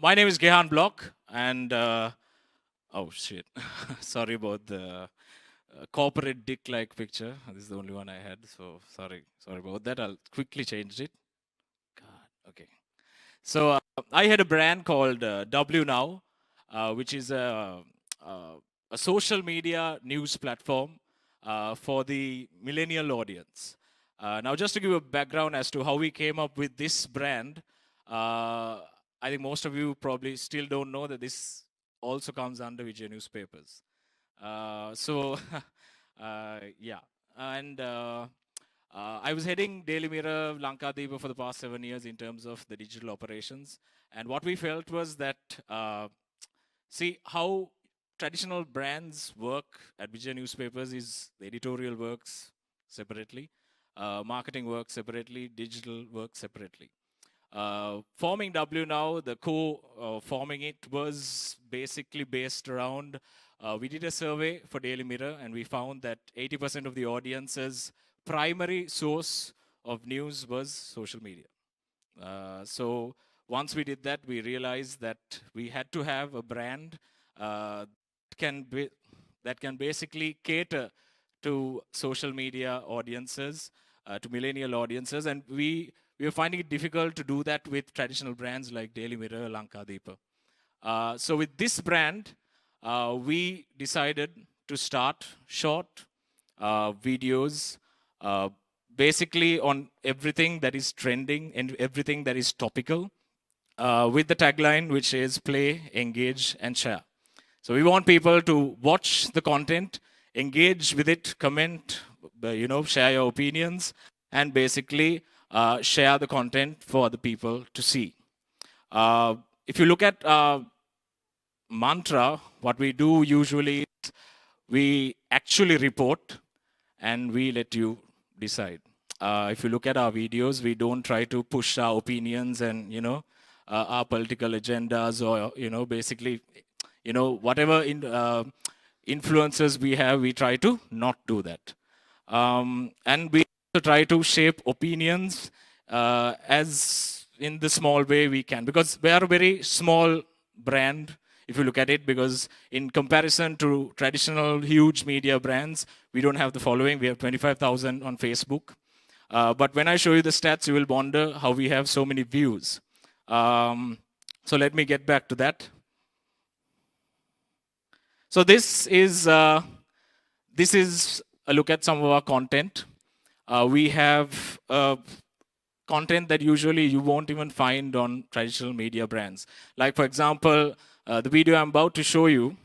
My name is Gehan Blok, and oh shit, sorry about the corporate dick-like picture. This is the only one I had, so sorry about that. I'll quickly change it. God, okay. So I had a brand called W Now, which is uh, a social media news platform for the millennial audience. Now, just to give a background as to how we came up with this brand, I think most of you probably still don't know that this also comes under Vijay newspapers. So, yeah, and I was heading Daily Mirror, Lankadeepa for the past 7 years in terms of the digital operations. And what we felt was that, see, how traditional brands work at Vijay newspapers is the editorial works separately, marketing works separately, digital works separately. Forming W Now, the co-forming it was basically based around, we did a survey for Daily Mirror and we found that 80% of the audience's primary source of news was social media. So once we did that, we realized that we had to have a brand can be, that can basically cater to social media audiences, to millennial audiences, and we are finding it difficult to do that with traditional brands like Daily Mirror, Lankadeepa. So with this brand, we decided to start short videos, basically on everything that is trending and everything that is topical, with the tagline which is play, engage, and share. So we want people to watch the content, engage with it, comment, share your opinions, and basically share the content for other people to see. If you look at mantra, what we do usually is we actually report and we let you decide. If you look at our videos, we don't try to push our opinions and, our political agendas or, basically, whatever influences we have, we try to not do that. And we also try to shape opinions as in the small way we can, because we are a very small brand if you look at it, because in comparison to traditional huge media brands, we don't have the following. We have 25,000 on Facebook. But when I show you the stats, you will wonder how we have so many views. So let me get back to that. So this is a look at some of our content. We have content that usually you won't even find on traditional media brands. Like, for example, the video I'm about to show you.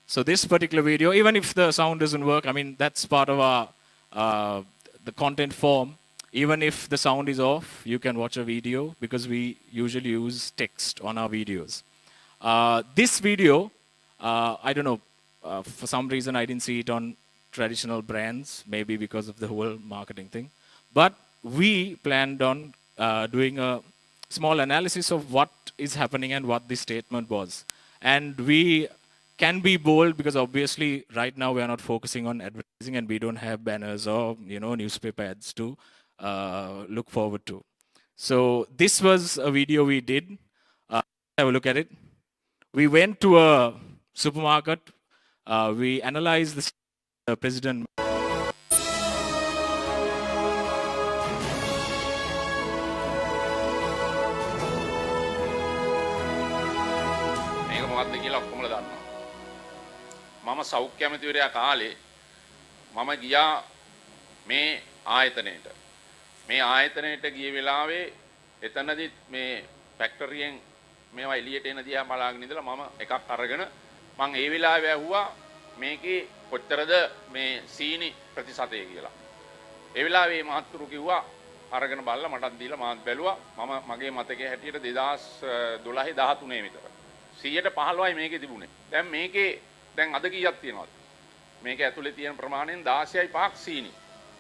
So this particular video, even if the sound doesn't work, I mean, that's part of our the content form. Even if the sound is off, you can watch a video because we usually use text on our videos. This video, I don't know, for some reason I didn't see it on traditional brands, maybe because of the whole marketing thing. But we planned on doing a small analysis of what is happening and what this statement was. And we can be bold because obviously right now we are not focusing on advertising and we don't have banners or newspaper ads to look forward to. So this was a video we did. Have a look at it. We went to a supermarket. We analyzed the president. මේක මොකක්ද කියලා ඔක්කොමලා දන්නවා. මම සෞඛ්‍ය ඇමතිවරයා කාලේ මම ගියා මේ ආයතනයට. මේ ආයතනයට ගිය වෙලාවේ එතනදිත් මේ ෆැක්ටරියෙන් මේවා එළියට එන දිහා බලාගෙන ඉඳලා මම එකක් අරගෙන මම ඒ වෙලාවේ ඇහුවා මේකේ කොච්චරද මේ සීනි ප්‍රතිශතය කියලා. ඒ වෙලාවේ මහත්තුරු කිව්වා අරගෙන බලලා මටත් දීලා මාත් බැලුවා. මම මගේ මතකයේ හැටියට 2012 13 විතර 115යි මේකේ තිබුණේ. දැන් මේකේ දැන් අද කීයක් තියෙනවද? මේක ඇතුලේ තියෙන ප්‍රමාණයෙන් 16යි 5ක් සීනි.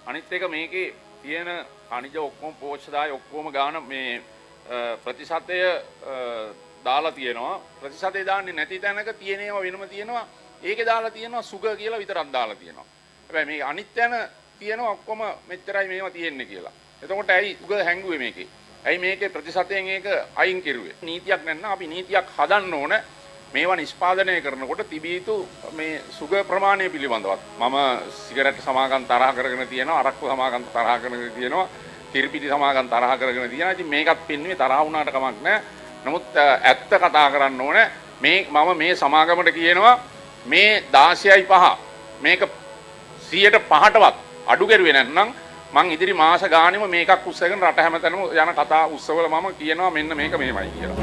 අනිත් එක මේකේ තියෙන khනිජ ඔක්කොම පෝෂ්‍යදාය ඔක්කොම ගාන මේ ප්‍රතිශතය දාලා තියෙනවා. ප්‍රතිශතය දාන්නේ නැති තැනක තියෙනවා වෙනම තියෙනවා. ඒකේ දාලා තියෙනවා සුග කියලා විතරක් දාලා තියෙනවා. හැබැයි මේ අනිත් තැන තියෙනවා ඔක්කොම මෙච්චරයි මේවා තියෙන්නේ කියලා. එතකොට ඇයි සුග හැංගුවේ මේකේ? ඇයි මේකේ ප්‍රතිශතයෙන් ඒක අයින් කෙරුවේ? නීතියක් නැත්නම් අපි නීතියක් හදන්න ඕන. මේවා නිෂ්පාදනය කරනකොට තිබිය යුතු මේ සුග ප්‍රමාණය පිළිබඳවත්. මම සිගරට් සමාගම් තරහ කරගෙන තියෙනවා, අරක්කු සමාගම් තරහ කරගෙන තියෙනවා, කිරිපිටි සමාගම් තරහ කරගෙන තියෙනවා. ඉතින් මේකත් පින්නේ තරහ වුණාට කමක් නැහැ. නමුත් ඇත්ත කතා කරන්න ඕන. මම මේ සමාගමට කියනවා මේ 16.5 මේක 100%ටවත් අඩු කරුවේ නැත්නම් මං ඉදිරි මාස ගානෙම මේකක් උස්සගෙන රට හැමතැනම යන කතා උත්සවවල මම කියනවා මෙන්න මේක මෙහෙමයි කියලා.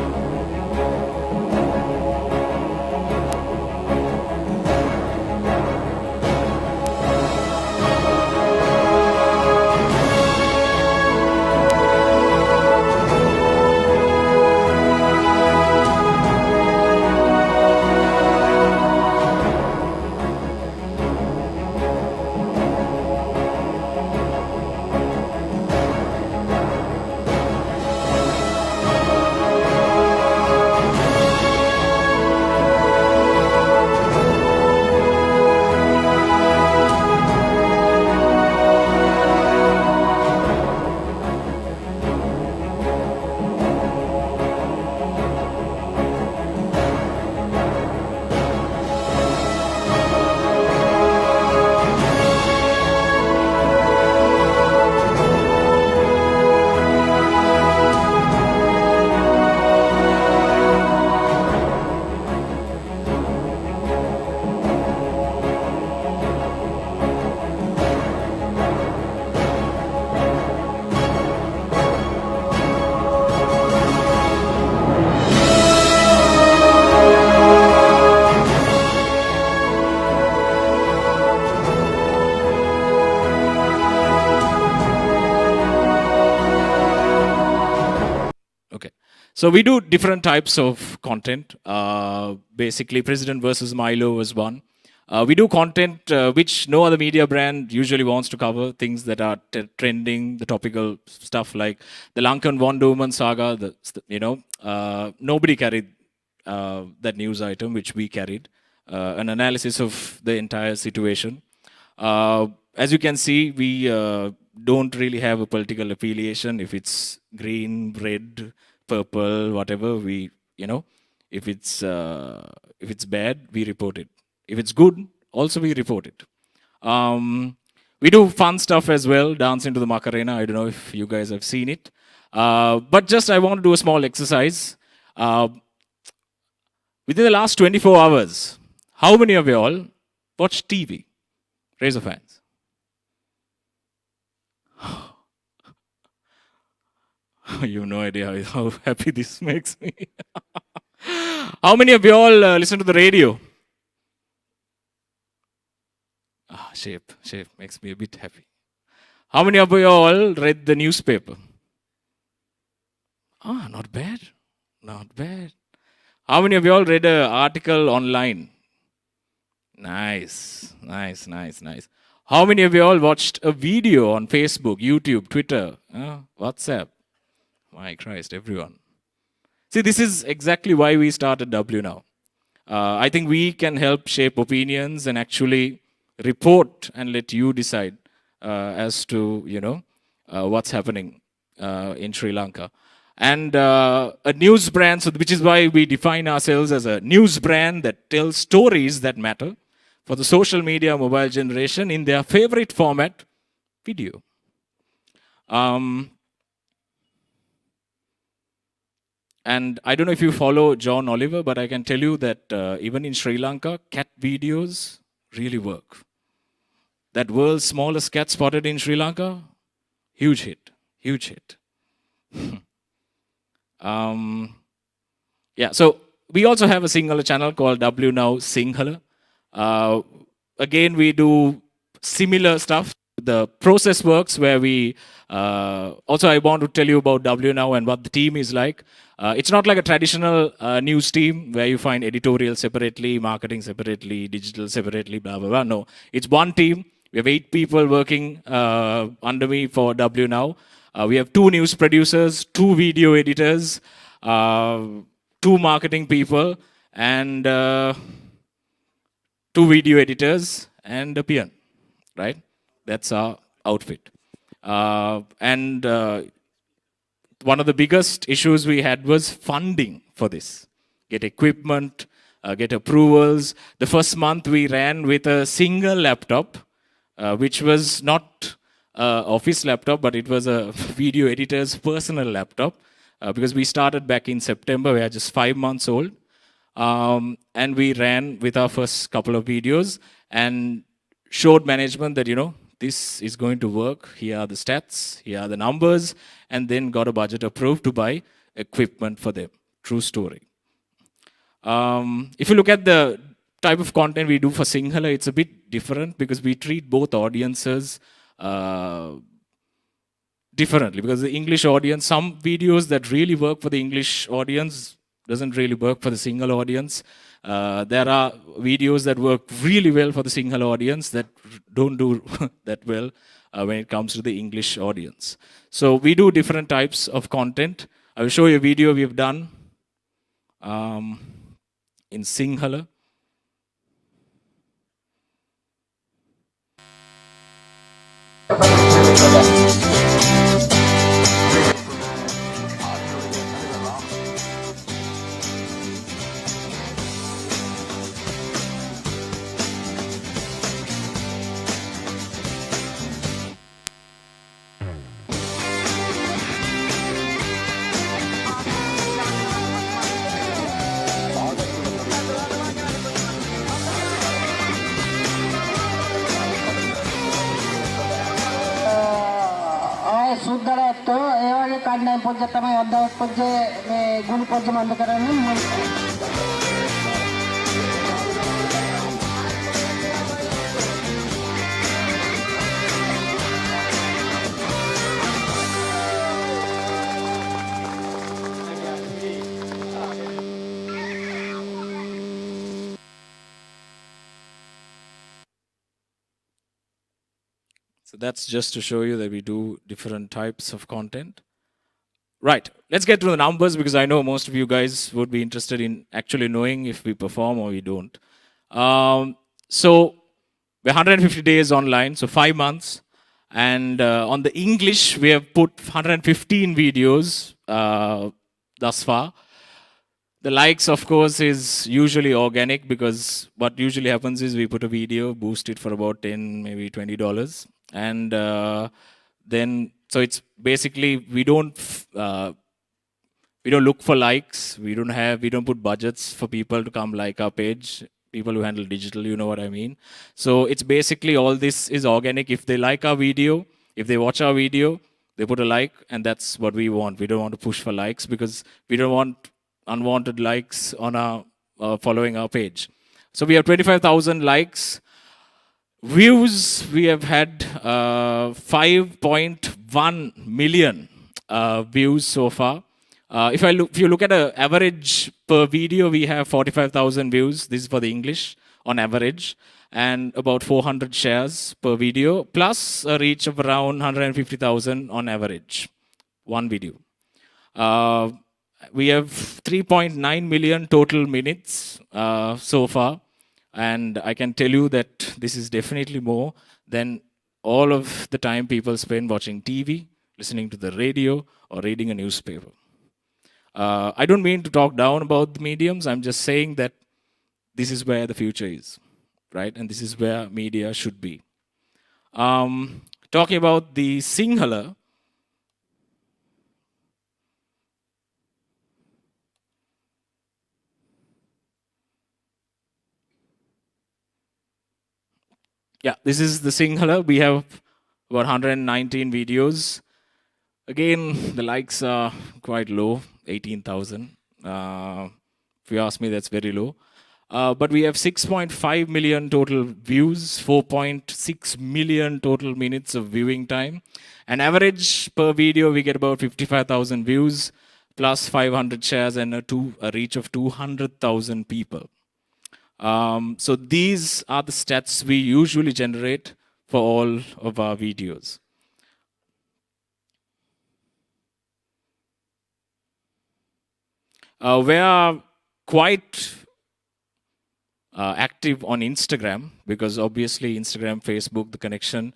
So we do different types of content. Basically, President versus Milo was one. We do content which no other media brand usually wants to cover, things that are trending, the topical stuff like the Lankan Wonder Woman saga. Nobody carried that news item, which we carried, an analysis of the entire situation. As you can see, we don't really have a political affiliation. If it's green, red, purple, whatever, if it's bad, we report it. If it's good, also we report it. We do fun stuff as well, dance into the Macarena. I don't know if you guys have seen it. But just I want to do a small exercise. Within the last 24 hours, how many of you all watch TV? Raise your hands. You have no idea how happy this makes me. How many of you all listen to the radio? Shape makes me a bit happy. How many of you all read the newspaper? Not bad. Not bad. How many of you all read an article online? Nice. How many of you all watched a video on Facebook, YouTube, Twitter, WhatsApp? My Christ, everyone. See, this is exactly why we started W Now. I think we can help shape opinions and actually report and let you decide as to, what's happening in Sri Lanka. And a news brand, which is why we define ourselves as a news brand that tells stories that matter for the social media mobile generation in their favorite format, video. And I don't know if you follow John Oliver, but I can tell you that even in Sri Lanka, cat videos really work. That world's smallest cat spotted in Sri Lanka, huge hit. So we also have a Sinhala channel called W Now Sinhala. Again, we do similar stuff. The process works where we also I want to tell you about W Now and what the team is like. It's not like a traditional news team where you find editorial separately, marketing separately, digital separately, blah, blah, blah. No, it's one team. We have 8 people working under me for W Now. We have 2 news producers, 2 video editors, 2 2 marketing people, and 2 video editors, and a peon, right? That's our outfit. And one of the biggest issues we had was funding for this. Get equipment, get approvals. The first month we ran with a single laptop, which was not office laptop, but it was a video editor's personal laptop, because we started back in September. We are just 5 months old. And we ran with our first couple of videos and showed management that, this is going to work. Here are the stats, here are the numbers, and then got a budget approved to buy equipment for them. True story. If you look at the type of content we do for Sinhala, it's a bit different because we treat both audiences differently. Because the English audience, some videos that really work for the English audience doesn't really work for the Sinhala audience. There are videos that work really well for the Sinhala audience that don't do that well when it comes to the English audience. So we do different types of content. I will show you a video we've done in Sinhala. සුද්දලැත්තෝ ඒ වගේ කණ්ඩායම් පොජ්ජ තමයි අදවස් පොජ්ජේ මේ ගුණ පොජ්ජ මන්ද කරන්නේ. So that's just to show you that we do different types of content. Right, let's get to the numbers because I know most of you guys would be interested in actually knowing if we perform or we don't. So we're 150 days online, so 5 months. And on the English, we have put 115 videos thus far. The likes, of course, is usually organic because what usually happens is we put a video, boost it for about $10, maybe $20. And then, so it's basically, we don't look for likes. We don't put budgets for people to come like our page. People who handle digital, you know what I mean. So it's basically all this is organic. If they like our video, if they watch our video, they put a like, and that's what we want. We don't want to push for likes because we don't want unwanted likes on our following our page. So we have 25,000 likes. Views, we have had 5.1 million views so far. If you look at an average per video, we have 45,000 views. This is for the English on average, and about 400 shares per video, plus a reach of around 150,000 on average, one video. We have 3.9 million total minutes so far. And I can tell you that this is definitely more than all of the time people spend watching TV, listening to the radio, or reading a newspaper. I don't mean to talk down about the mediums. I'm just saying that this is where the future is, right? And this is where media should be. Talking about the Sinhala, yeah, this is the Sinhala. We have about 119 videos. Again, the likes are quite low, 18,000. If you ask me, that's very low. But we have 6.5 million total views, 4.6 million total minutes of viewing time. And average per video, we get about 55,000 views, plus 500 shares and a reach of 200,000 people. So these are the stats we usually generate for all of our videos. We are quite active on Instagram because obviously Instagram, Facebook, the connection.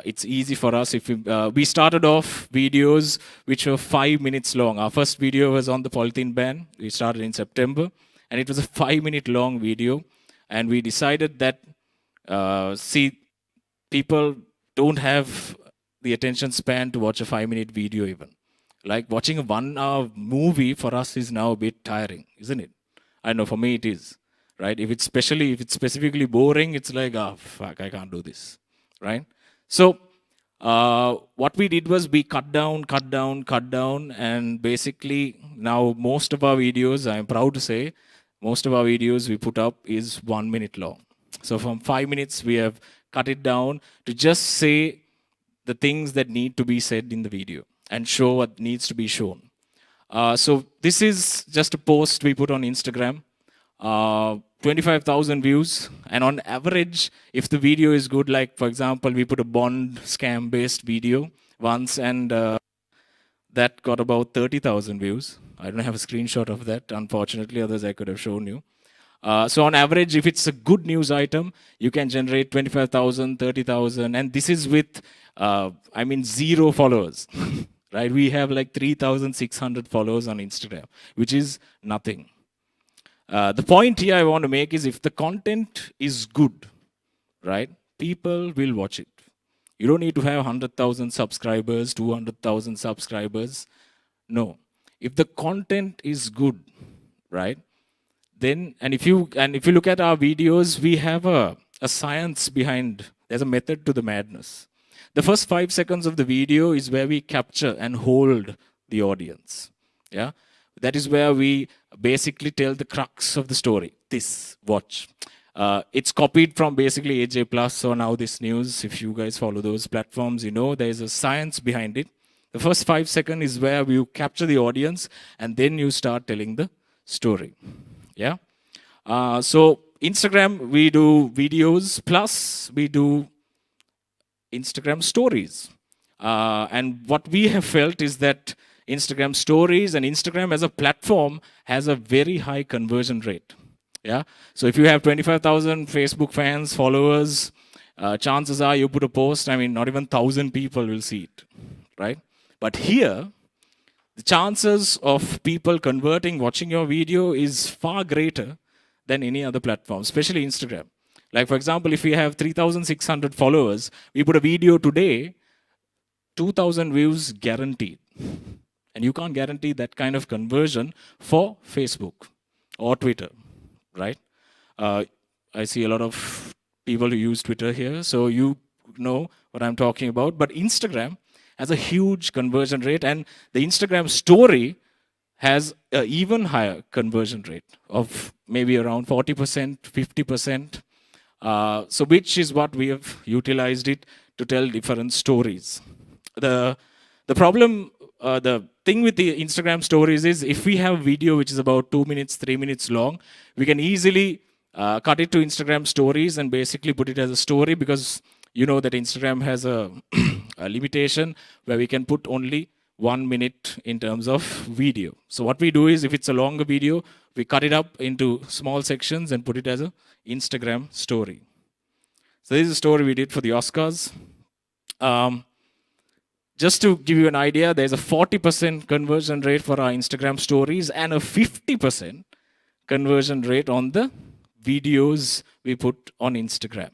It's easy for us. If we started off videos which were 5 minutes long. Our first video was on the polythene ban. We started in September, and it was a 5 minute long video. And we decided that see, people don't have the attention span to watch a 5 minute video even. Like watching a 1 hour movie for us is now a bit tiring, isn't it? I know for me it is, right? If it's specifically boring, it's like, ah, fuck, I can't do this, right? So what we did was we cut down, and basically now most of our videos, I'm proud to say, most of our videos we put up is 1 minute long. So from 5 minutes, we have cut it down to just say the things that need to be said in the video and show what needs to be shown. So this is just a post we put on Instagram. 25,000 views, and on average, if the video is good, like for example, we put a bond scam based video once, and that got about 30,000 views. I don't have a screenshot of that, unfortunately, others I could have shown you. So on average, if it's a good news item, you can generate 25,000, 30,000, and this is with, 0 followers, right? We have like 3,600 followers on Instagram, which is nothing. The point here I want to make is if the content is good, right, people will watch it. You don't need to have 100,000 subscribers, 200,000 subscribers. No. If the content is good, right, then, and if you look at our videos, we have a science behind, there's a method to the madness. The first 5 seconds of the video is where we capture and hold the audience. Yeah. That is where we basically tell the crux of the story. This, watch. It's copied from basically AJ Plus or Now This News. If you guys follow those platforms, you know there is a science behind it. The first 5 seconds is where you capture the audience, and then you start telling the story. Yeah. So Instagram, we do videos, plus we do Instagram stories. And what we have felt is that Instagram stories and Instagram as a platform has a very high conversion rate. Yeah. So if you have 25,000 Facebook fans, followers, chances are you put a post, not even 1,000 people will see it, right? But here, the chances of people converting, watching your video is far greater than any other platform, especially Instagram. Like for example, if we have 3,600 followers, we put a video today, 2,000 views guaranteed. And you can't guarantee that kind of conversion for Facebook or Twitter, right? I see a lot of people who use Twitter here, so you know what I'm talking about. But Instagram has a huge conversion rate, and the Instagram story has an even higher conversion rate of maybe around 40%, 50%. So which is what we have utilized it to tell different stories. The problem, the thing with the Instagram stories is if we have a video which is about 2 minutes, 3 minutes long, we can easily cut it to Instagram stories and basically put it as a story, because you know that Instagram has a, a limitation where we can put only 1 minute in terms of video. So what we do is, if it's a longer video, we cut it up into small sections and put it as a Instagram story. So this is a story we did for the Oscars. Just to give you an idea, there's a 40% conversion rate for our Instagram stories and a 50% conversion rate on the videos we put on Instagram.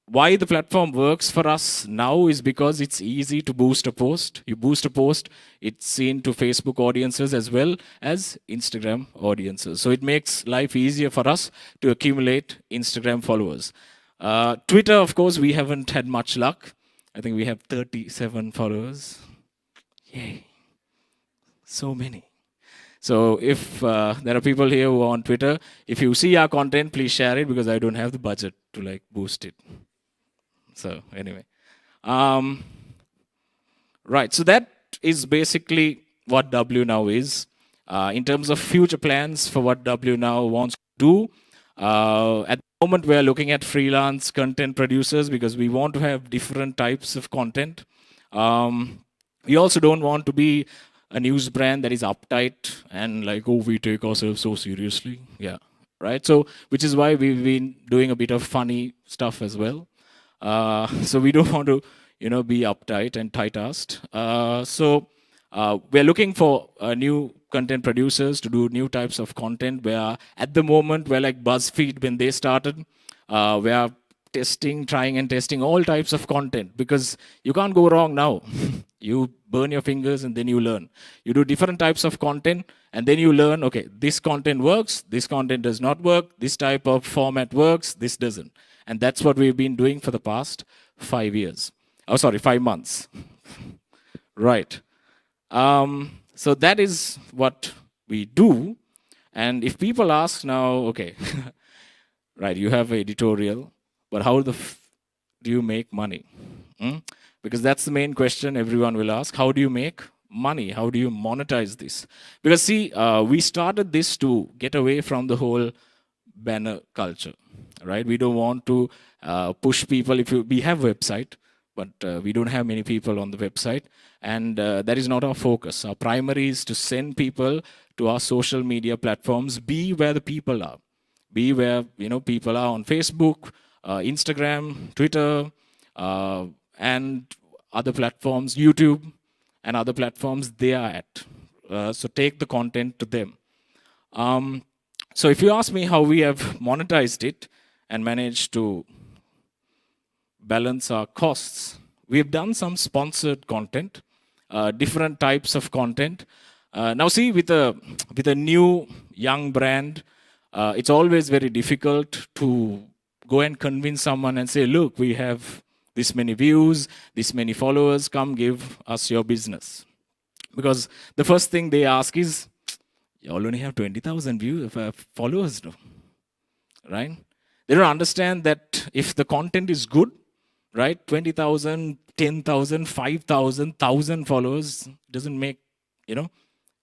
Why the platform works for us now is because it's easy to boost a post. You boost a post, it's seen to Facebook audiences as well as Instagram audiences. So it makes life easier for us to accumulate Instagram followers. Twitter, of course, we haven't had much luck. I think we have 37 followers. Yay. So many. So if there are people here who are on Twitter, if you see our content, please share it, because I don't have the budget to boost it. So anyway. Right, so that is basically what W Now is. In terms of future plans for what W Now wants to do, at the moment we are looking at freelance content producers, because we want to have different types of content. We also don't want to be a news brand that is uptight and like, oh, we take ourselves so seriously. Yeah, right. So, which is why we've been doing a bit of funny stuff as well. So we don't want to, be uptight and tight-assed. We're looking for new content producers to do new types of content. Where at the moment, we're like BuzzFeed when they started. We are trying and testing all types of content because you can't go wrong now. You burn your fingers and then you learn. You do different types of content and then you learn, okay, this content works, this content does not work, this type of format works, this doesn't. And that's what we've been doing for the past 5 years. Oh, sorry, 5 months. Right. So that is what we do. And if people ask now, okay, right, you have editorial, but how do you make money? Because that's the main question everyone will ask. How do you make money? How do you monetize this? Because see, we started this to get away from the whole banner culture, right? We don't want to push people. We have website, but we don't have many people on the website, and that is not our focus. Our primary is to send people to our social media platforms. Be where the people are. Be where people are on Facebook, Instagram, Twitter, and other platforms, YouTube, and other platforms they are at. So take the content to them. So if you ask me how we have monetized it and managed to balance our costs, we've done some sponsored content, different types of content. Now see, with a new young brand, it's always very difficult to go and convince someone and say, look, we have this many views, this many followers, come give us your business. Because the first thing they ask is, you all only have 20,000 followers, no? Right? They don't understand that if the content is good, right, 20,000, 10,000, 5,000, 1,000 followers doesn't make,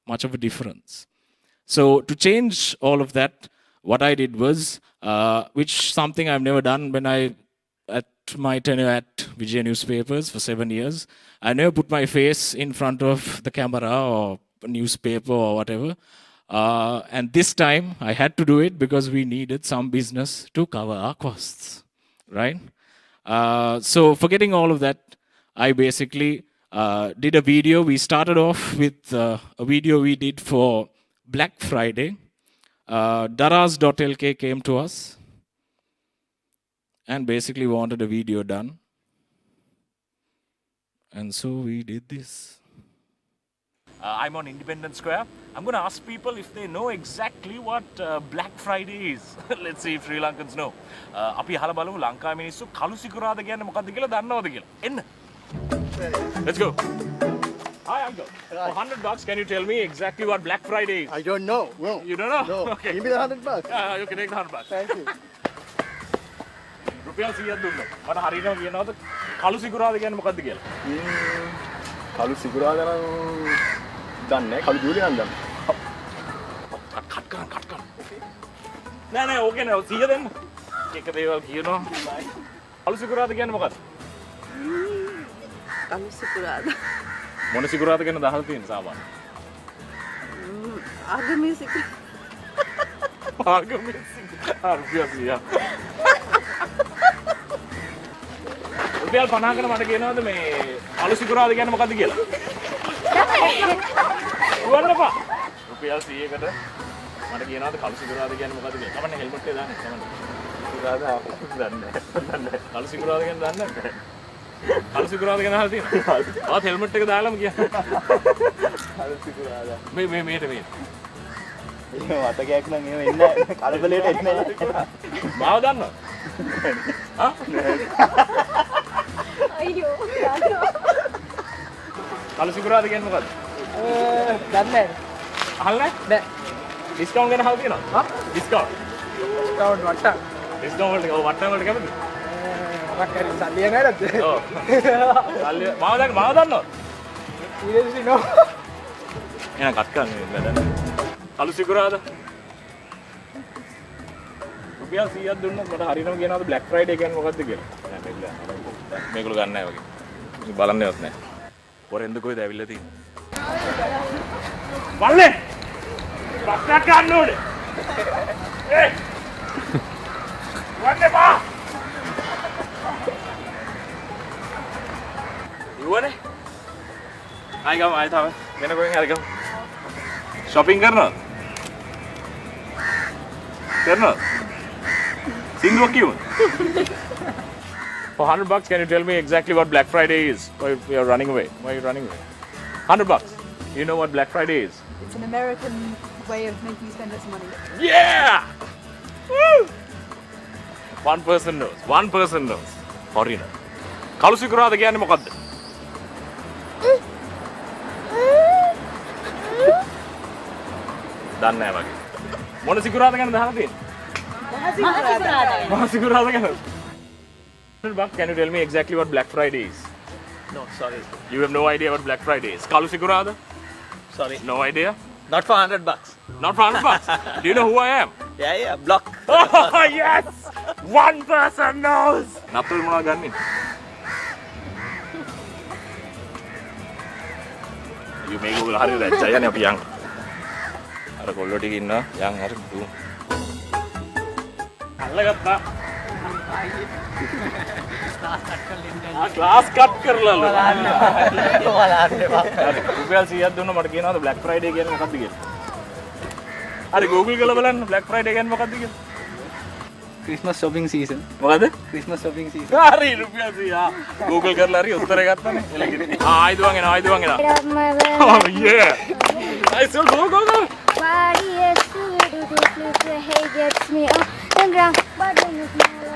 much of a difference. So to change all of that, what I did was, which something I've never done when at my tenure at Vijay Newspapers for 7 years, I never put my face in front of the camera or newspaper or whatever. And this time I had to do it because we needed some business to cover our costs, right? So forgetting all of that, I basically did a video. We started off with a video we did for Black Friday. Daraz.lk came to us and basically wanted a video done. And so we did this. I'm on Independence Square. I'm going to ask people if they know exactly what Black Friday is. Let's see if Sri Lankans know. අපි අහලා බලමු ලංකාවේ මිනිස්සු කළු සිකුරාදා කියන්නේ මොකක්ද කියලා දන්නවද කියලා. එන්න. Let's go. Hi, uncle. For $100, can you tell me exactly what Black Friday is? I don't know. No. You don't know? No. Okay. Give me the $100. Yeah, you can take the $100. Thank you. රුපියල් 100ක් දුන්නා. මට හරියටම කියනවාද කළු සිකුරාදා කියන්නේ මොකක්ද කියලා? කළු සිකුරාදා නම් දන්නේ නැහැ. කළු ජූලි නම් දන්නේ. කට් කරන්න. නෑ ඕකේ නෑ 100 දෙන්න. එක දේවල් කියනවා. කළු සිකුරාදා කියන්නේ මොකක්ද? කළු සිකුරාදා. මොන සිකුරාදා ගැනද අහලා තියෙන්නේ සාමාන්‍යයෙන්? ආගමේ සිකුරාදා. ආගමේ සිකුරාදා. රුපියල් 100ක්. රුපියල් 50කට මට කියනවාද මේ කළු සිකුරාදා කියන්නේ මොකක්ද කියලා? දුවන්නපා. රුපියල් 100කට මට කියනවාද කළු සිකුරාදා කියන්නේ මොකක්ද කියලා? කමන්නේ හෙල්මට් එක දාන්න. කමන්නේ. සිකුරාදා දන්නේ නැහැ. කළු සිකුරාදා කියන්නේ දන්නේ නැහැ. කළු සිකුරාදා ගැන අහලා තියෙනවා. ආත් හෙල්මට් එක දාලාම කියන්නේ. කළු සිකුරාදා. මේට. එහෙම වතකයක් නම් එහෙම එන්නේ නැහැ. කලබලයට එන්නේ නැහැ. මාව දන්නවද? හා? අයියෝ යාළුවා. කළු සිකුරාදා කියන්නේ මොකක්ද? දන්නේ අහලා නැහැ? ඩිස්කවුන්ට් ගැන අහලා තියෙනවද? හා? ඩිස්කවුන්ට්. ඩිස්කවුන්ට් වට්ටක්. ඩිස්කවුන්ට් එක වට්ටම් වලට කැමතිද? මොකක් හරි සල්ලිය නැද්ද? ඔව්. සල්ලි මාව දන්නවද? seriously no. එහෙනම් කට් කරන්න වැඩ. කළු සිකුරාදා. රුපියල් 100ක් දුන්නොත් මට හරියටම කියනවාද Black Friday කියන්නේ මොකක්ද කියලා? නෑ මේගොල්ලෝ ගන්න නැහැ වගේ. බලන්නේවත් නැහැ. කොරෙන්ද කොයිද ඇවිල්ලා තියෙන්නේ? Valle! Bakka kannode! Hey! Valle ba! Iwane? I come, I thought. When going, I come. Shopping karna? Karna? Sindhu kyun? For $100, can you tell me exactly what Black Friday is? Why you're running away? Why are you running away? $100. You know what Black Friday is? It's an American way of making you spend less money. Yeah! Woo! One person knows. One person knows. Foreigner. Kalu sikurada කියන්නේ මොකද්ද? දන්නේ නැහැ වගේ. මොන සිකුරාද ගැනද අහලා තියෙන්නේ? මහා සිකුරාද ගැන. $100, can you tell me exactly what Black Friday is? No, sorry. You have no idea what Black Friday is. Kalu sikurada? Sorry. No idea? Not for $100. Not for $100. Do you know who I am? Yeah, Blok. Oh, yes! One person knows! Natul මොනවද ගන්නේ? You make Google හරි දැච්චා යන්නේ අපි යන්. අර කොල්ලෝ ටික ඉන්නවා. යන් හරි දුමු. අල්ලගත්තා. ක්ලාස් කට් කරලා බලන්න. රුපියල් 100ක් දුන්නා මට කියනවාද Black Friday කියන්නේ මොකක්ද කියලා? හරි Google කරලා බලන්න Black Friday කියන්නේ මොකක්ද කියලා? Christmas shopping season. මොකද? Christmas shopping season. හරි රුපියල් 100. Google කරලා හරි උත්තරය ගත්තානේ. එළකිරි. ආයිදුවන් එනවා ආයිදුවන් එනවා. Oh yeah. Nice go go go. Body is too little to flip the hay gets me off the ground. But when you smile,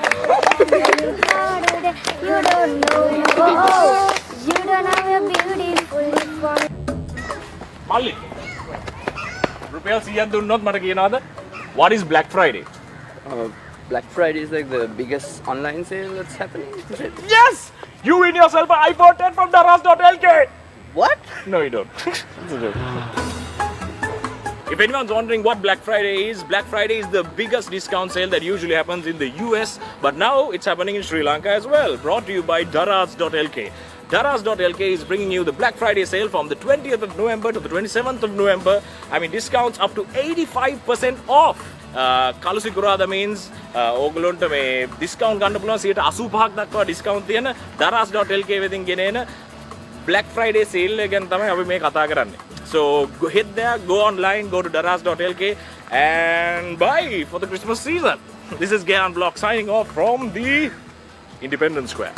you don't know. Oh, you don't have a beautiful for. මල්ලි. රුපියල් 100ක් දුන්නොත් මට කියනවාද? What is Black Friday? Black Friday is like the biggest online sale that's happening. Is it? Yes! You win yourself an iPhone 10 from daras.lk. What? No, you don't. It's a joke. If anyone's wondering what Black Friday is the biggest discount sale that usually happens in the US, but now it's happening in Sri Lanka as well. Brought to you by daras.lk. Daras.lk is bringing you the Black Friday sale from the 20th of November to the 27th of November. I mean, discounts up to 85% off. Kalu sikurada means ඕගලොන්ට මේ discount ගන්න පුළුවන් 85ක් දක්වා discount තියෙන daras.lk වෙතින් ගෙන එන Black Friday sale එක ගැන තමයි අපි මේ කතා කරන්නේ. So hit there, go online, go to daras.lk and buy for the Christmas season. This is Gehan Blok signing off from the Independence Square.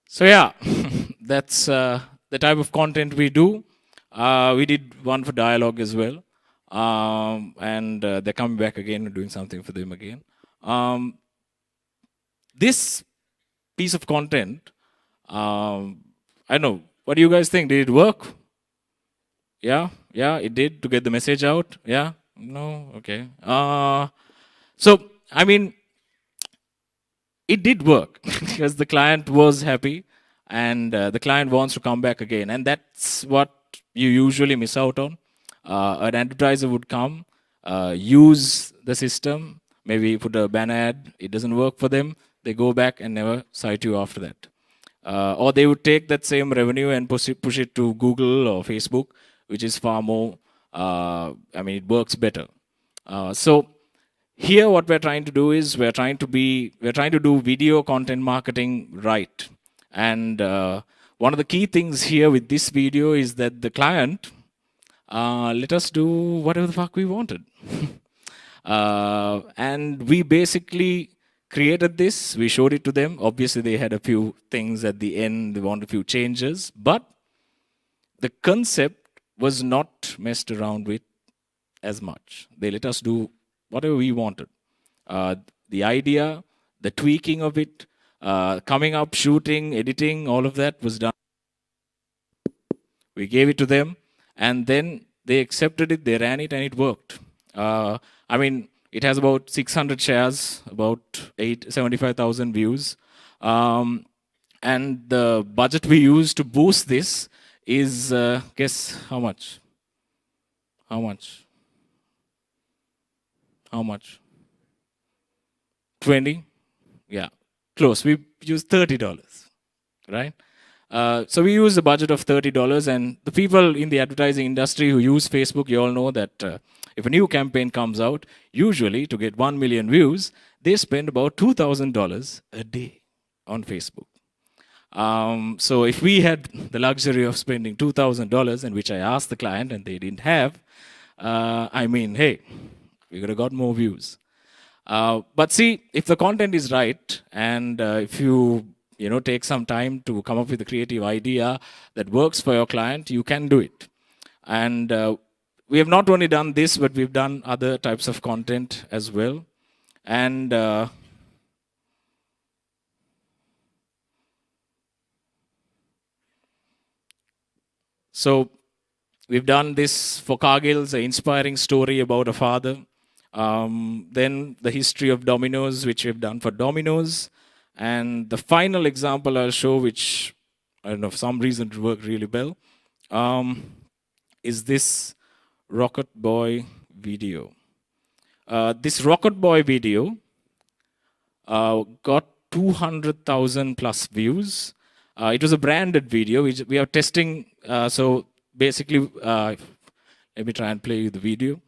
So yeah, that's the type of content we do. We did one for Dialog as well, and they're coming back again, doing something for them again. This piece of content, I don't know, what do you guys think? Did it work? Yeah, it did to get the message out. Yeah, no, okay. So I mean, it did work because the client was happy and the client wants to come back again. And that's what you usually miss out on. An advertiser would come, use the system, maybe put a banner ad, it doesn't work for them, they go back and never cite you after that. Or they would take that same revenue and push it to Google or Facebook, which is far more, I mean, it works better. So here what we're trying to do is we're trying to do video content marketing right. And one of the key things here with this video is that the client let us do whatever the fuck we wanted. And we basically created this, we showed it to them. Obviously they had a few things at the end, they wanted a few changes, but the concept was not messed around with as much. They let us do whatever we wanted. The idea, the tweaking of it, coming up, shooting, editing, all of that was done. We gave it to them, and then they accepted it, they ran it, and it worked. I mean, it has about 600 shares, about 75,000 views. And the budget we used to boost this is, guess how much? How much? How much? 20? Yeah, close. We use $30, right? So we use a budget of $30, and the people in the advertising industry who use Facebook, you all know that if a new campaign comes out, usually to get 1 million views, they spend about $2,000 a day on Facebook. So if we had the luxury of spending $2,000, and which I asked the client and they didn't have, I mean, hey, we could have got more views. But see, if the content is right, and if you take some time to come up with a creative idea that works for your client, you can do it. And we have not only done this, but we've done other types of content as well. And so we've done this for Cargill's, an inspiring story about a father. Then the history of Domino's, which we've done for Domino's. And the final example I'll show, which I don't know, for some reason it worked really well, is this Rocket Boy video. This Rocket Boy video got 200,000 plus views. It was a branded video. We are testing. So basically, let me try and play you the video.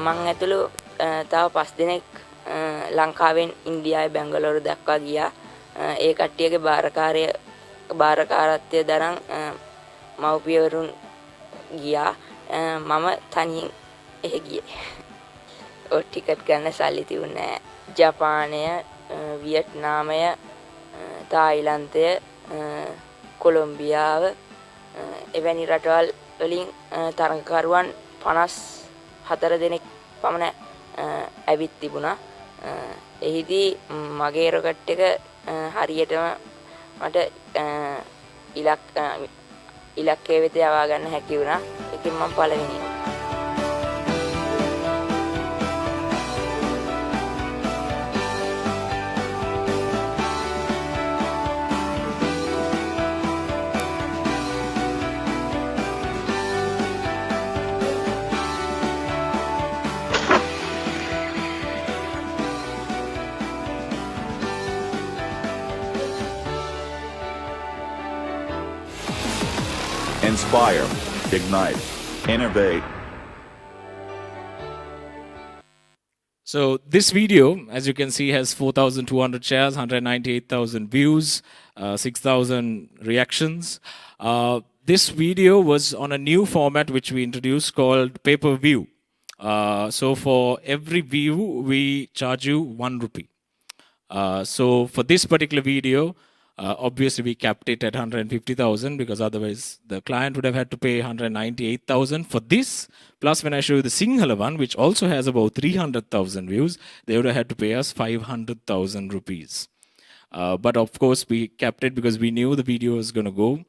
මං ඇතුළු තව 5 දිනක් ලංකාවෙන් ඉන්දියාවේ බැංගලෝර දක්වා ගියා. ඒ කට්ටියගේ බාරකාරත්වය දරන් මව්පියවරුන් ගියා. මම තනියෙන් එහෙ ගියේ. ඔය ටිකට් ගන්න සල්ලි තිබුණේ නැහැ. ජපානය, වියට්නාමය, තායිලන්තය, කොලොම්බියාව එවැනි රටවල් වලින් තරඟකරුවන් 54 දෙනෙක් පමණ ඇවිත් තිබුණා. එහිදී මගේ රොකට් එක හරියටම මට ඉලක්කය වෙත යවා ගන්න හැකි වුණා. ඒකෙන් මම පළවෙනි. Inspire, ignite, innovate. So this video, as you can see, has 4,200 shares, 198,000 views, 6,000 reactions. This video was on a new format which we introduced called pay-per-view. So for every view, we charge you ₹1. So for this particular video, obviously we capped it at 150,000 because otherwise the client would have had to pay 198,000 for this. Plus when I show you the Sinhala one, which also has about 300,000 views, they would have had to pay us 500,000 rupees. But of course we capped it because we knew the video was going to go.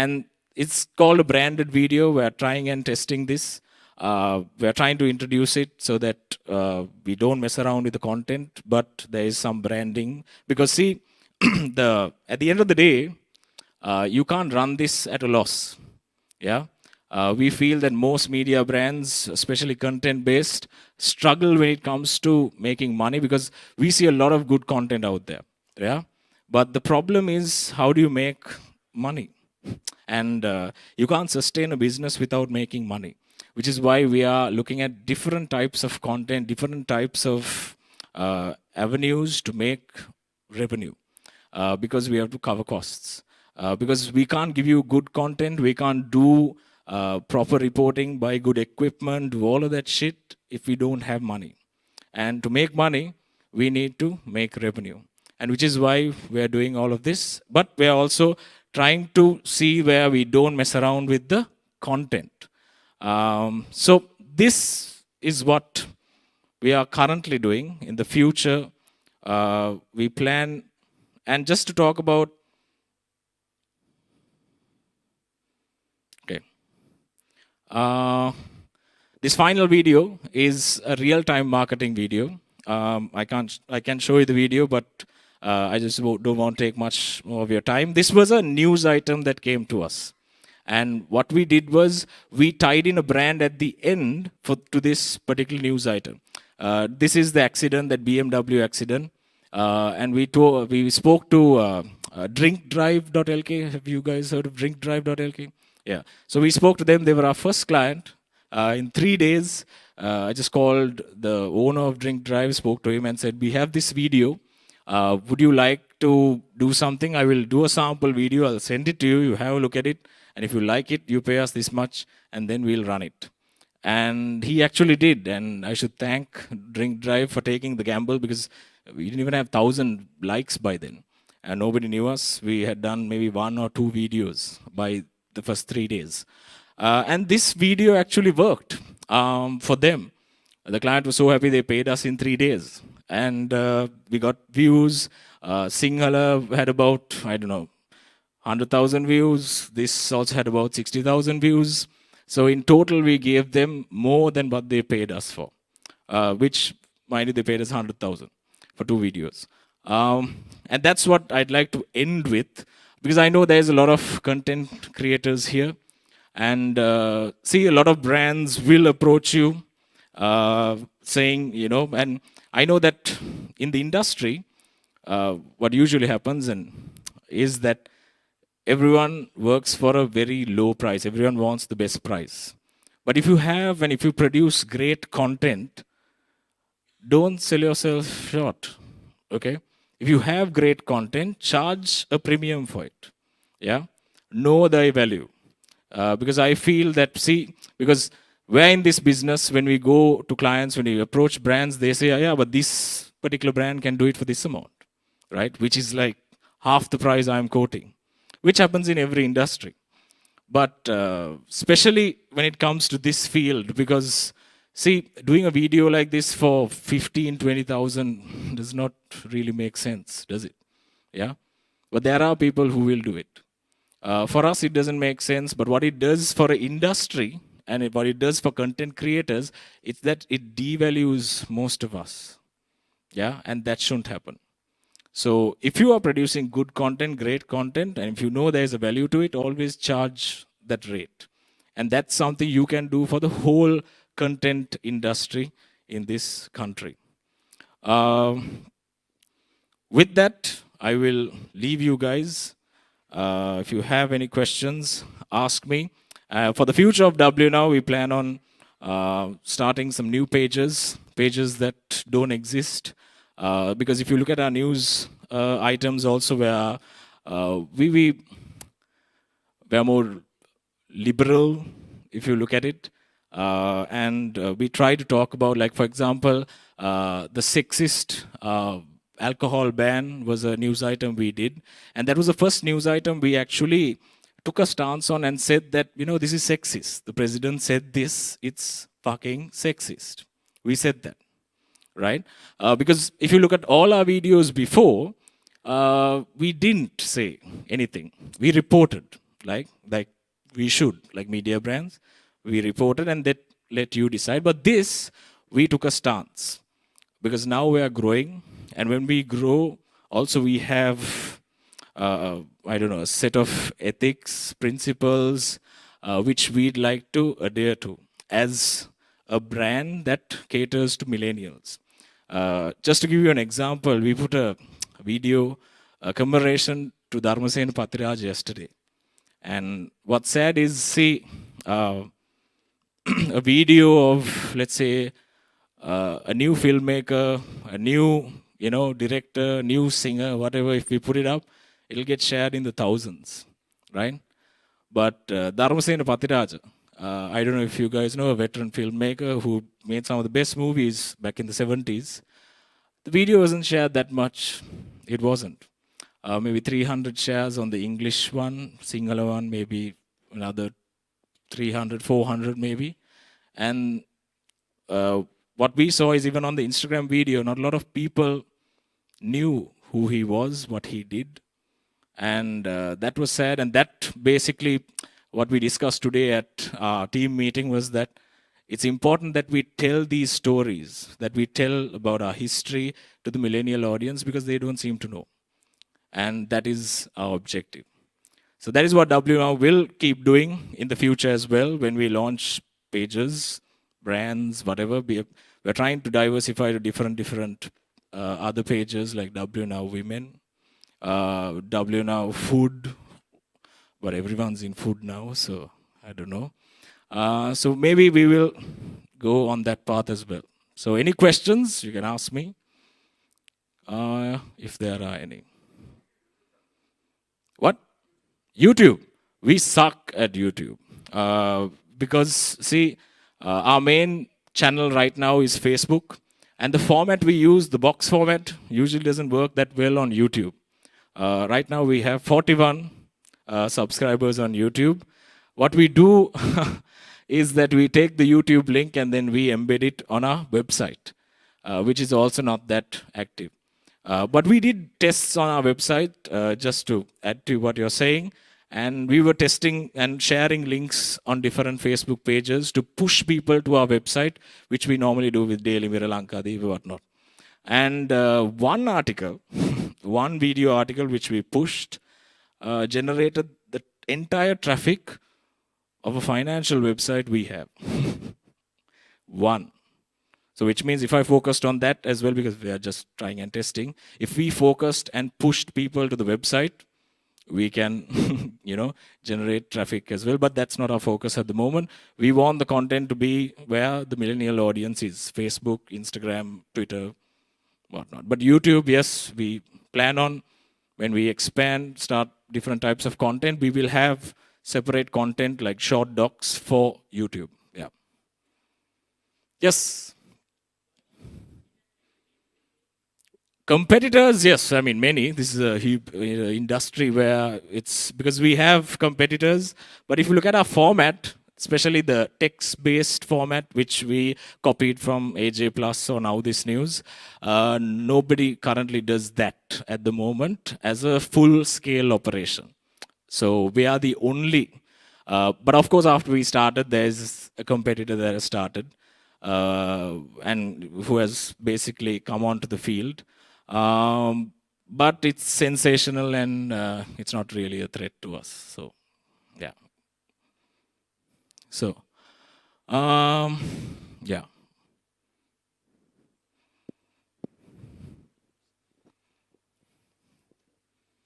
And it's called a branded video. We're trying and testing this. We're trying to introduce it so that we don't mess around with the content, but there is some branding. Because see, at the end of the day, you can't run this at a loss. Yeah, we feel that most media brands, especially content-based, struggle when it comes to making money because we see a lot of good content out there. Yeah, but the problem is, how do you make money? And you can't sustain a business without making money. which is why we are looking at different types of content, different types of avenues to make revenue, because we have to cover costs. Because we can't give you good content, we can't do proper reporting, buy good equipment, do all of that shit if we don't have money. And to make money, we need to make revenue. And which is why we're doing all of this. But we're also trying to see where we don't mess around with the content. So this is what we are currently doing. In the future, we plan, and just to talk about, okay. This final video is a real-time marketing video. I can show you the video, but I just don't want to take much more of your time. This was a news item that came to us. And what we did was we tied in a brand at the end to this particular news item. This is the accident, that BMW accident. And we spoke to drinkdrive.lk. Have you guys heard of drinkdrive.lk? Yeah. So we spoke to them. They were our first client. In 3 days, I just called the owner of Drink Drive, spoke to him and said, we have this video. Would you like to do something? I will do a sample video. I'll send it to you. You have a look at it. And if you like it, you pay us this much, and then we'll run it. And he actually did. And I should thank Drink Drive for taking the gamble, because we didn't even have 1,000 likes by then. And nobody knew us. We had done maybe 1 or 2 videos by the first 3 days. And this video actually worked for them. The client was so happy they paid us in 3 days. And we got views. Sinhala had about, I don't know, 100,000 views. This also had about 60,000 views. So in total, we gave them more than what they paid us for, which, mind you, they paid us 100,000 for 2 videos. And that's what I'd like to end with, because I know there's a lot of content creators here. And see, a lot of brands will approach you saying, you know, and I know that in the industry, what usually happens is that everyone works for a very low price. Everyone wants the best price. But if you have and if you produce great content, don't sell yourself short, okay? If you have great content, charge a premium for it, yeah? Know thy value. Because I feel that, see, because we're in this business, when we go to clients, when we approach brands, they say, yeah, but this particular brand can do it for this amount, right? Which is like half the price I'm quoting, which happens in every industry. But especially when it comes to this field, because, see, doing a video like this for 15, 20,000 does not really make sense, does it? Yeah? But there are people who will do it. For us, it doesn't make sense, but what it does for an industry and what it does for content creators, it's that it devalues most of us. Yeah, and that shouldn't happen. So if you are producing good content, great content, and if you know there's a value to it, always charge that rate. And that's something you can do for the whole content industry in this country. With that, I will leave you guys. If you have any questions, ask me. For the future of W Now, we plan on starting some new pages that don't exist. Because if you look at our news items also, where we're more liberal, if you look at it. And we try to talk about, like, for example, the sexist alcohol ban was a news item we did. And that was the first news item we actually took a stance on and said that, you know, this is sexist. The president said this, it's fucking sexist. We said that, right? Because if you look at all our videos before, we didn't say anything. We reported, like we should, like media brands. We reported and that let you decide. But this, we took a stance. Because now we are growing. And when we grow, also we have, I don't know, a set of ethics, principles, which we'd like to adhere to as a brand that caters to millennials. Just to give you an example, we put a video, a commemoration to Dharmasena Patiraj yesterday. And what's sad is, see, a video of, let's say, a new filmmaker, a new, director, new singer, whatever, if we put it up, it'll get shared in the thousands, right? But Dharmasena Patiraja, I don't know if you guys know, a veteran filmmaker who made some of the best movies back in the 70s. The video wasn't shared that much. It wasn't. Maybe 300 shares on the English one, Sinhala one, maybe another 300, 400 maybe. And what we saw is even on the Instagram video, not a lot of people knew who he was, what he did. And that was sad. And that basically, what we discussed today at our team meeting was that it's important that we tell these stories, that we tell about our history to the millennial audience because they don't seem to know. And that is our objective. So that is what W Now will keep doing in the future as well when we launch pages, brands, whatever. We're trying to diversify to different other pages like W Now Women, W Now Food, but everyone's in food now, so I don't know. So maybe we will go on that path as well. So any questions, you can ask me, if there are any. What? YouTube. We suck at YouTube. Because, see, our main channel right now is Facebook. And the format we use, the box format, usually doesn't work that well on YouTube. Right now we have 41 subscribers on YouTube. What we do is that we take the YouTube link and then we embed it on our website, which is also not that active. But we did tests on our website, just to add to what you're saying. And we were testing and sharing links on different Facebook pages to push people to our website, which we normally do with Daily Mirror, Lankadeep, whatnot. And one article, one video article which we pushed, generated the entire traffic of a financial website we have. One. So which means if I focused on that as well, because we are just trying and testing, if we focused and pushed people to the website, we can, generate traffic as well. But that's not our focus at the moment. We want the content to be where the millennial audience is. Facebook, Instagram, Twitter, whatnot. But YouTube, yes, we plan on, when we expand, start different types of content, we will have separate content like short docs for YouTube. Yeah. Yes. Competitors, yes, I mean many. This is a industry where it's, because we have competitors, but if you look at our format, especially the text-based format, which we copied from AJ Plus or Now This News, nobody currently does that at the moment as a full-scale operation. So we are the only, but of course after we started, there's a competitor that has started and who has basically come onto the field. But it's sensational and it's not really a threat to us. So, yeah. So, yeah.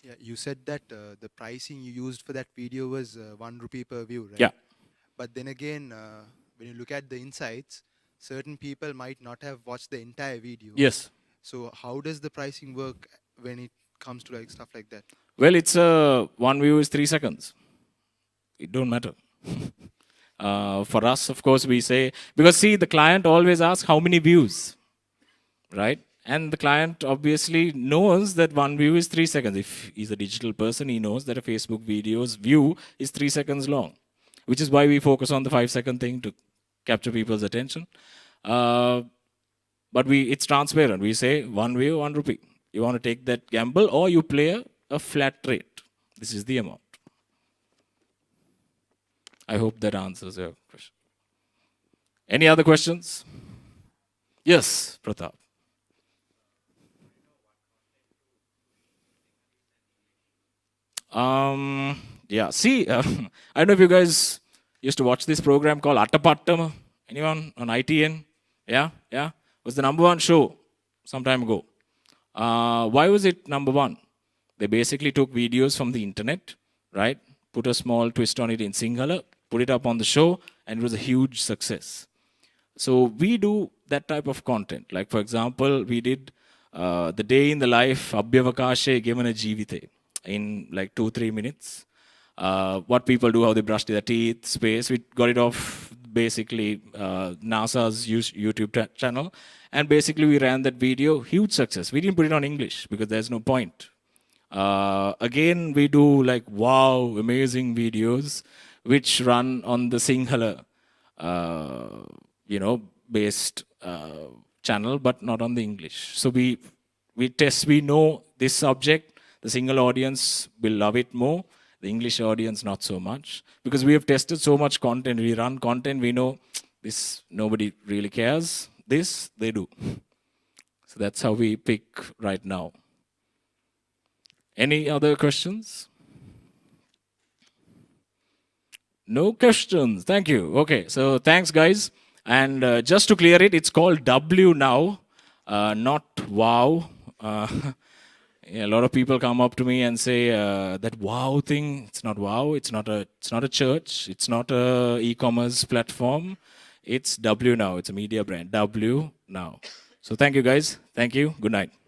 Yeah, you said that the pricing you used for that video was 1 rupee per view, right? Yeah. But then again, when you look at the insights, certain people might not have watched the entire video. Yes. So how does the pricing work when it comes to like stuff like that? Well, it's one view is 3 seconds. It don't matter. For us, of course, we say, because see, the client always asks how many views, right? And the client obviously knows that one view is 3 seconds. If he's a digital person, he knows that a Facebook video's view is 3 seconds long, which is why we focus on the 5-second thing to capture people's attention. But it's transparent. We say 1 view, 1 rupee. You want to take that gamble or you play a flat rate. This is the amount. I hope that answers your question. Any other questions? Yes, Pratap. Yeah, see, I don't know if you guys used to watch this program called Attapattama. Anyone on ITN? Yeah? It was the #1 show some time ago. Why was it #1? They basically took videos from the internet, right? Put a small twist on it in Sinhala, put it up on the show, and it was a huge success. So we do that type of content. Like, for example, we did the day in the life Abhyavakashe Gemana Jivite in like 2-3 minutes. What people do, how they brush their teeth, space. We got it off basically NASA's YouTube channel. And basically we ran that video, huge success. We didn't put it on English because there's no point. Again, we do like, wow, amazing videos, which run on the Sinhala, based channel, but not on the English. So we test, we know this subject, the single audience will love it more, the English audience not so much, because we have tested so much content, we run content, we know this, nobody really cares, this, they do. So that's how we pick right now. Any other questions? No questions. Thank you. Okay, so thanks, guys. And just to clear it, it's called W now, not wow. A lot of people come up to me and say that wow thing. It's not wow. It's not a church. It's not a e-commerce platform. It's W now. It's a media brand. W now. So thank you, guys. Thank you. Good night.